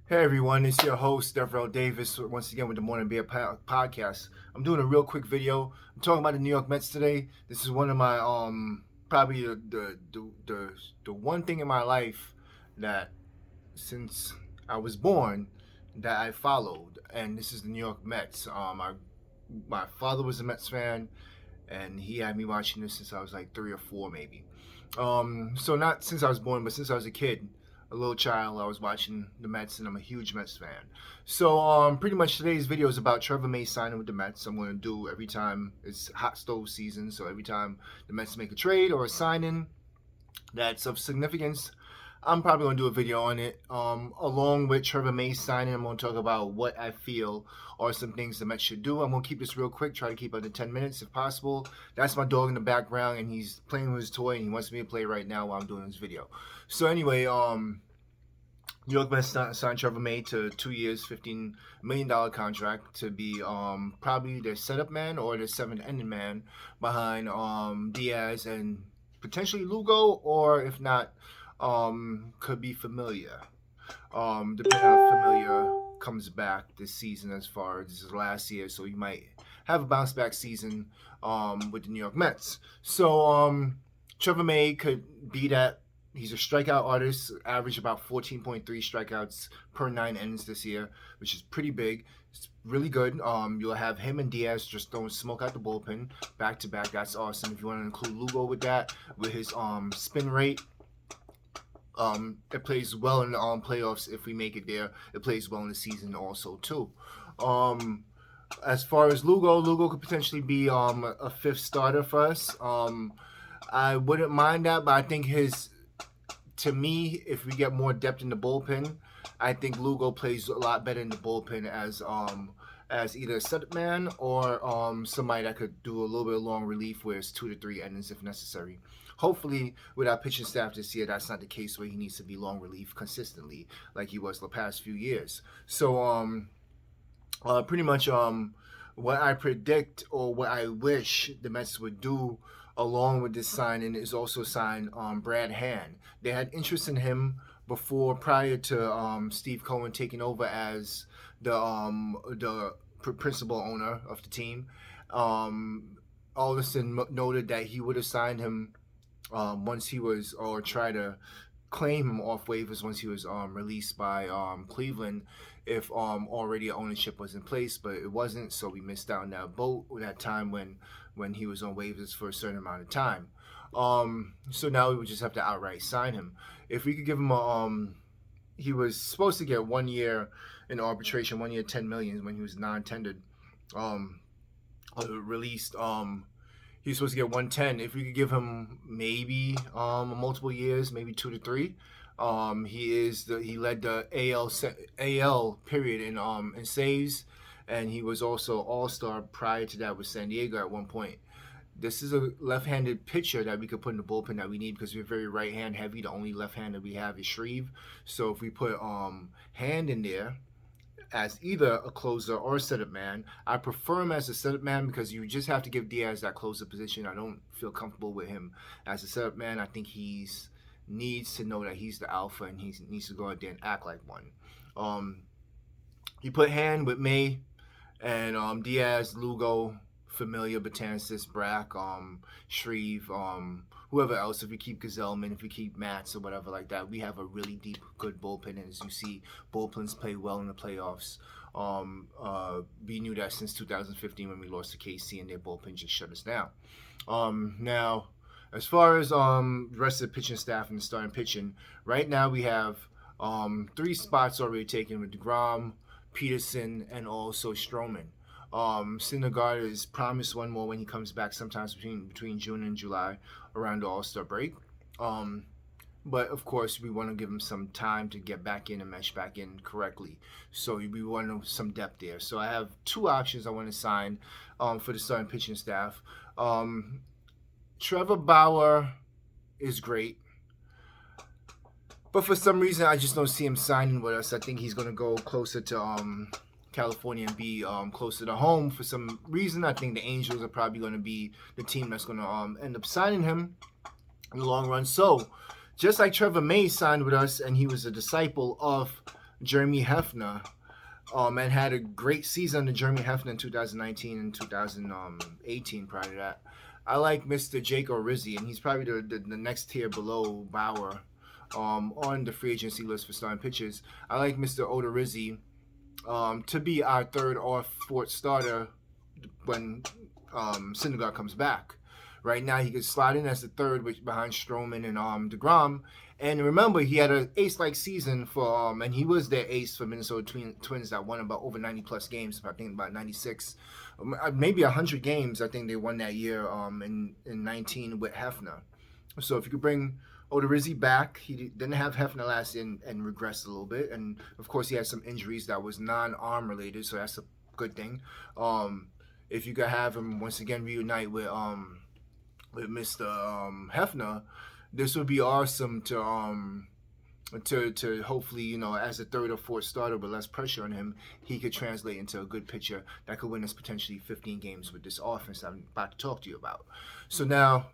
Hey everyone, it's your host, Trevor Davis, once again with the Morning Beer podcast. I'm doing a real quick video. I'm talking about the New York Mets today. This is one of my probably the one thing in my life that since I was born that I followed, and this is the New York Mets. My father was a Mets fan, and he had me watching this since I was like 3 or 4 maybe. So not since I was born, but since I was a kid, a little child, I was watching the Mets, and I'm a huge Mets fan. So pretty much today's video is about Trevor May signing with the Mets. I'm going to do every time it's hot stove season, so every time the Mets make a trade or a signing that's of significance, I'm probably going to do a video on it. Along with Trevor May signing, I'm going to talk about what I feel are some things the Mets should do. I'm going to keep this real quick, try to keep under 10 minutes if possible. That's my dog in the background, and he's playing with his toy, and he wants me to play right now while I'm doing this video. So anyway, New York Mets signed Trevor May to 2 years, $15 million contract to be probably their setup man or their seventh inning man behind Diaz and potentially Lugo, or if not, could be Familia. Depending on how Familia comes back this season, as far as this is last year, so you might have a bounce back season with the New York Mets. So Trevor May could be that. He's a strikeout artist, averaged about 14.3 strikeouts per 9 innings this year, which is pretty big. It's really good. You'll have him and Diaz just throwing smoke out the bullpen back to back. That's awesome. If you want to include Lugo with that, with his spin rate, it plays well in the playoffs. If we make it there, it plays well in the season also too. As far as Lugo could potentially be a fifth starter for us. I wouldn't mind that, but I think to me, if we get more depth in the bullpen, I think Lugo plays a lot better in the bullpen as either a setup man or somebody that could do a little bit of long relief where it's 2 to 3 innings if necessary. Hopefully, with our pitching staff this year, that's not the case where he needs to be long relief consistently like he was the past few years. So pretty much what I predict or what I wish the Mets would do along with this signing is also sign Brad Hand. They had interest in him before, prior to Steve Cohen taking over as the principal owner of the team. Alderson noted that he would have signed him once he was, or try to claim him off waivers once he was released by Cleveland, if already ownership was in place, but it wasn't, so we missed out on that boat that time when he was on waivers for a certain amount of time. So now we would just have to outright sign him. If we could give him he was supposed to get 1 year in arbitration, 1 year, 10 million when he was non-tendered, released. He's supposed to get 110. If we could give him maybe multiple years, maybe 2 to 3, he led the AL period in saves, and he was also All-Star prior to that with San Diego at one point. This is a left-handed pitcher that we could put in the bullpen that we need because we're very right-hand heavy. The only left-hander we have is Shreve. So if we put Hand in there as either a closer or a setup man. I prefer him as a setup man because you just have to give Diaz that closer position. I don't feel comfortable with him as a setup man. I think he's needs to know that he's the alpha and he needs to go out there and act like one. You put Hand with May and Diaz, Lugo, Familia, Betances, Brack, Shreve, whoever else. If we keep Gazelman, if we keep Mats or whatever like that, we have a really deep, good bullpen. And as you see, bullpens play well in the playoffs. We knew that since 2015 when we lost to KC and their bullpen just shut us down. Now, as far as the rest of the pitching staff and the starting pitching, right now we have 3 spots already taken with DeGrom, Peterson, and also Stroman. Syndergaard is promised one more when he comes back, sometimes between June and July, around the All-Star break. But of course, we want to give him some time to get back in and mesh back in correctly. So we want some depth there. So I have 2 options I want to sign for the starting pitching staff. Trevor Bauer is great, but for some reason I just don't see him signing with us. I think he's going to go closer to California and be closer to home for some reason. I think the Angels are probably going to be the team that's going to end up signing him in the long run. So just like Trevor May signed with us and he was a disciple of Jeremy Hefner, and had a great season under Jeremy Hefner in 2019 and 2018 prior to that. I like Mr. Jake Orizzi, and he's probably the next tier below Bauer on the free agency list for starting pitchers. I like Mr. Odorizzi to be our third or fourth starter when Syndergaard comes back. Right now, he could slide in as the third behind Stroman and DeGrom. And remember, he had an ace-like season for, and he was their ace for Minnesota Twins that won about over 90 plus games. I think about 96, maybe 100 games. I think they won that year in 19 with Hefner. So if you could bring Odorizzi back, he didn't have Hefner last year and regressed a little bit. And of course, he had some injuries that was non-arm related, so that's a good thing. If you could have him once again reunite with Mr. Hefner, this would be awesome to hopefully, as a third or fourth starter with less pressure on him, he could translate into a good pitcher that could win us potentially 15 games with this offense I'm about to talk to you about. So now,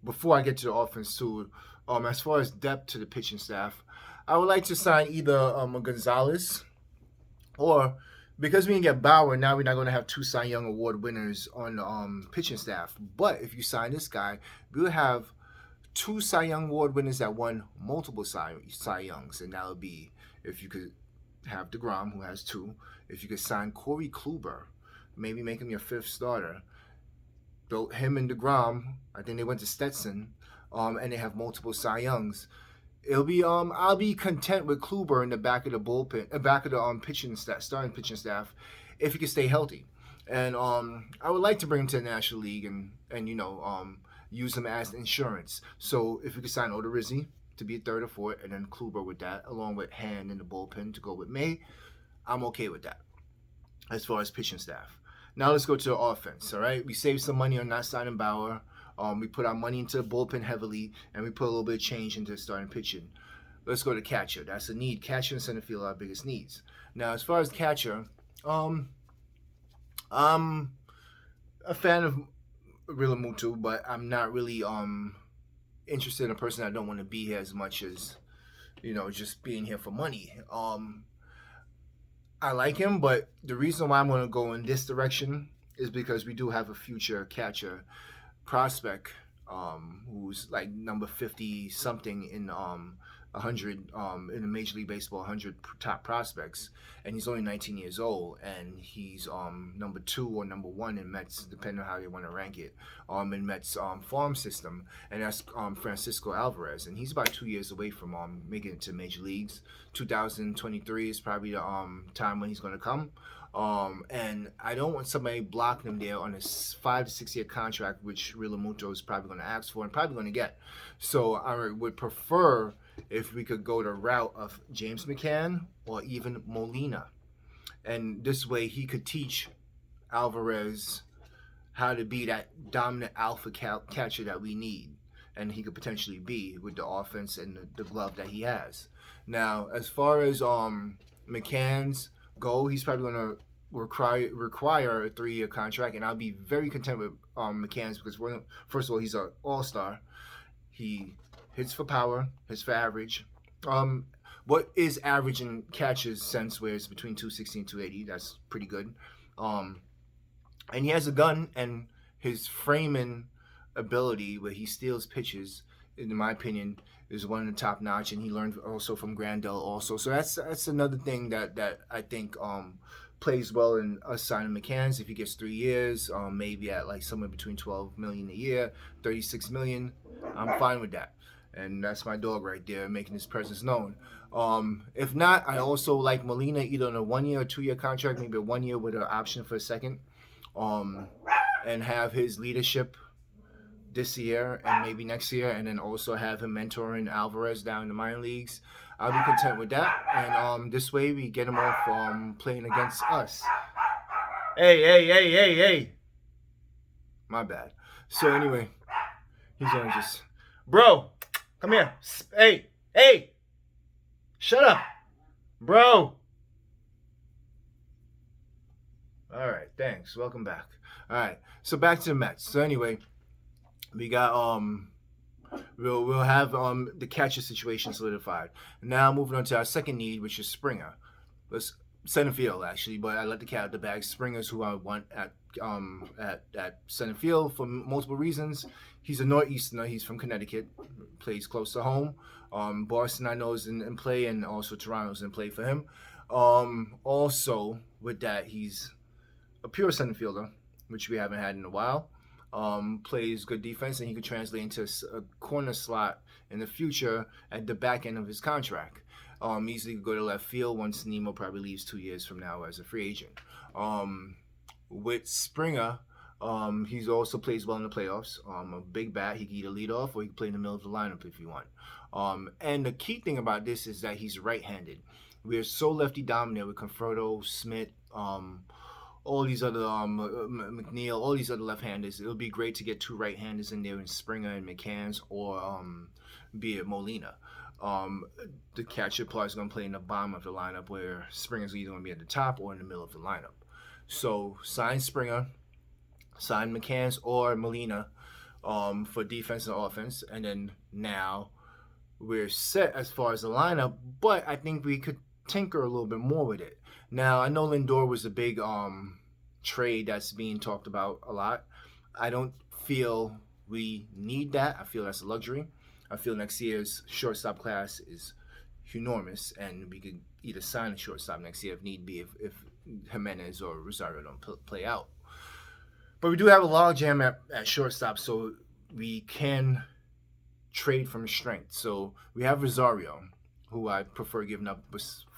before I get to the offense too, as far as depth to the pitching staff, I would like to sign either a Gonzalez or, because we didn't get Bauer, now we're not going to have two Cy Young Award winners on the pitching staff. But if you sign this guy, we will have two Cy Young Award winners that won multiple Cy Youngs. And that would be, if you could have DeGrom, who has two. If you could sign Corey Kluber, maybe make him your fifth starter. Him and DeGrom, I think they went to Stetson, and they have multiple Cy Youngs. It'll be I'll be content with Kluber in the back of the bullpen, back of the pitching staff, starting pitching staff, if he can stay healthy. And I would like to bring him to the National League and use him as insurance. So if we could sign Odorizzi to be third or fourth, and then Kluber with that, along with Hand in the bullpen to go with May, I'm okay with that as far as pitching staff. Now let's go to the offense. All right, we saved some money on not signing Bauer. We put our money into the bullpen heavily, and we put a little bit of change into starting pitching. Let's go to catcher. That's a need. Catcher and center field are our biggest needs. Now, as far as catcher, I'm a fan of Rillamutu, but I'm not really interested in a person that don't want to be here as much as just being here for money. I like him, but the reason why I'm going to go in this direction is because we do have a future catcher prospect who's like number 50 something in 100 in the Major League Baseball 100 top prospects, and he's only 19 years old, and he's number 2 or number 1 in Mets, depending on how you want to rank it, in Mets farm system, and that's Francisco Alvarez, and he's about 2 years away from making it to Major Leagues. 2023 is probably the time when he's going to come. And I don't want somebody blocking him there on a 5 to 6 year contract, which Rillamuto is probably going to ask for and probably going to get. So I would prefer if we could go the route of James McCann or even Molina. And this way he could teach Alvarez how to be that dominant alpha catcher that we need. And he could potentially be with the offense and the glove that he has. Now, as far as McCann's go, he's probably going to require a 3-year contract, and I'll be very content with McCann's because, first of all, he's an all-star. He hits for power, hits for average. What is average in catches sense, where it's between 260 and 280? That's pretty good. And he has a gun, and his framing ability, where he steals pitches, in my opinion, is one of the top notch, and he learned also from Grandel also. So that's another thing that I think plays well in us signing McCann's. If he gets 3 years, maybe at like somewhere between $12 million a year, $36 million, I'm fine with that. And that's my dog right there, making his presence known. If not, I also like Molina either on a 1 year or 2 year contract, maybe a 1 year with an option for a second, and have his leadership this year and maybe next year, and then also have him mentoring Alvarez down in the minor leagues. I'll be content with that, and this way we get him off playing against us. Hey. My bad. So anyway, he's gonna just, bro, come here. Hey, shut up, bro. All right, thanks. Welcome back. All right, so back to the Mets. So anyway, we got we'll have the catcher situation solidified. Now moving on to our second need, which is Springer. Let's center field actually, but I let the cat out the bag. Springer's who I want at center field for multiple reasons. He's a northeasterner. He's from Connecticut, plays close to home. Boston I know is in play, and also Toronto's in play for him. Also with that, he's a pure center fielder, which we haven't had in a while. Plays good defense, and he could translate into a corner slot in the future at the back end of his contract. Easily could go to left field once Nemo probably leaves 2 years from now as a free agent. With Springer, he also plays well in the playoffs. A big bat, he can either lead off or he can play in the middle of the lineup if you want. And the key thing about this is that he's right-handed. We're so lefty dominant with Conforto, Smith, all these other McNeil, all these other left-handers. It'll be great to get two right-handers in there in Springer and McCann's, or be it Molina. The catcher part is going to play in the bottom of the lineup, where Springer's either going to be at the top or in the middle of the lineup. So sign Springer, sign McCann's or Molina for defense and offense, and then now we're set as far as the lineup, but I think we could tinker a little bit more with it. Now, I know Lindor was a big trade that's being talked about a lot. I don't feel we need that. I feel that's a luxury. I feel next year's shortstop class is enormous, and we could either sign a shortstop next year if need be, if Jimenez or Rosario don't play out. But we do have a logjam at shortstop, so we can trade from strength. So we have Rosario, who I prefer giving up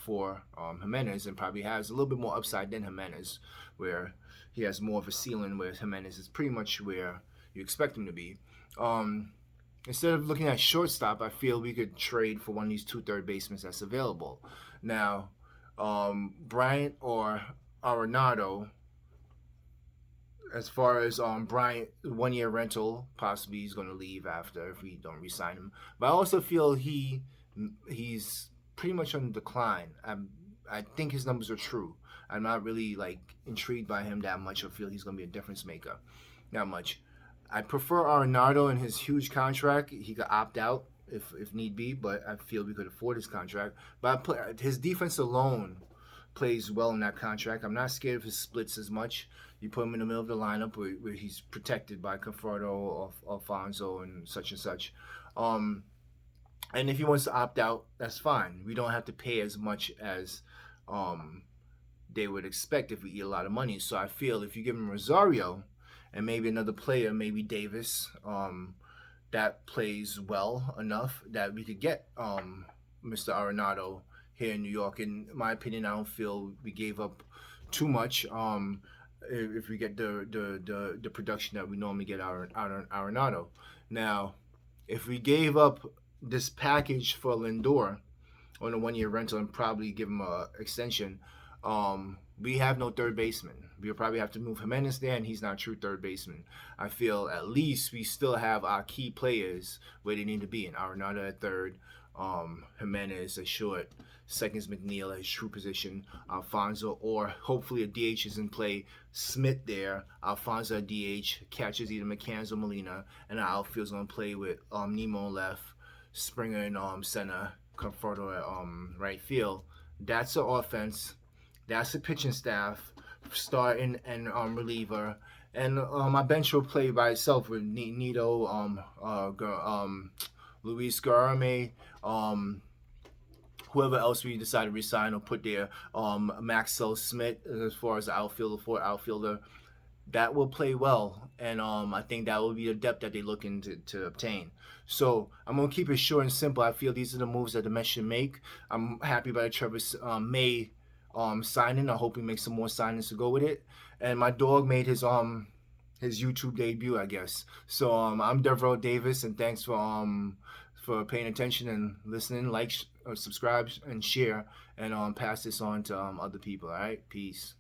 for Jimenez, and probably has a little bit more upside than Jimenez, where he has more of a ceiling, where Jimenez is pretty much where you expect him to be. Instead of looking at shortstop, I feel we could trade for one of these two third basemen that's available. Now, Bryant or Arenado, as far as Bryant, 1 year rental, possibly he's going to leave after if we don't re-sign him. But I also feel he's pretty much on the decline. I think his numbers are true. I'm not really intrigued by him that much, or feel he's going to be a difference maker. Not much. I prefer Arenado in his huge contract. He could opt out if need be, but I feel we could afford his contract. But his defense alone plays well in that contract. I'm not scared of his splits as much. You put him in the middle of the lineup where he's protected by Conforto or Alfonso and such. And if he wants to opt out, that's fine. We don't have to pay as much as they would expect if we eat a lot of money. So I feel if you give him Rosario and maybe another player, maybe Davis, that plays well enough that we could get Mr. Arenado here in New York. In my opinion, I don't feel we gave up too much if we get the production that we normally get out of Arenado. Now, if we gave up this package for Lindor on a 1 year rental and probably give him an extension, we have no third baseman. We'll probably have to move Jimenez there, and he's not a true third baseman. I feel at least we still have our key players where they need to be. In Arenado at third, Jimenez at short, seconds McNeil at his true position, Alfonso, or hopefully a DH is in play, Smith there, Alfonso at DH, catches either McCann's or Molina, and our outfield's going to play with Nemo left, Springer in center, Conforto at right field. That's the offense. That's the pitching staff, starting and reliever, and my bench will play by itself with Nito, Luis Garame, whoever else we decide to resign or put there, Maxwell Smith as far as the outfielder, that will play well, and I think that will be the depth that they're looking to obtain. So I'm gonna keep it short and simple. I feel these are the moves that the Mets should make. I'm happy about Trevor May signing. I hope he makes some more signings to go with it. And my dog made his YouTube debut, I guess. So I'm Devereaux Davis, and thanks for paying attention and listening. Like, subscribe, and share, and pass this on to other people. All right, peace.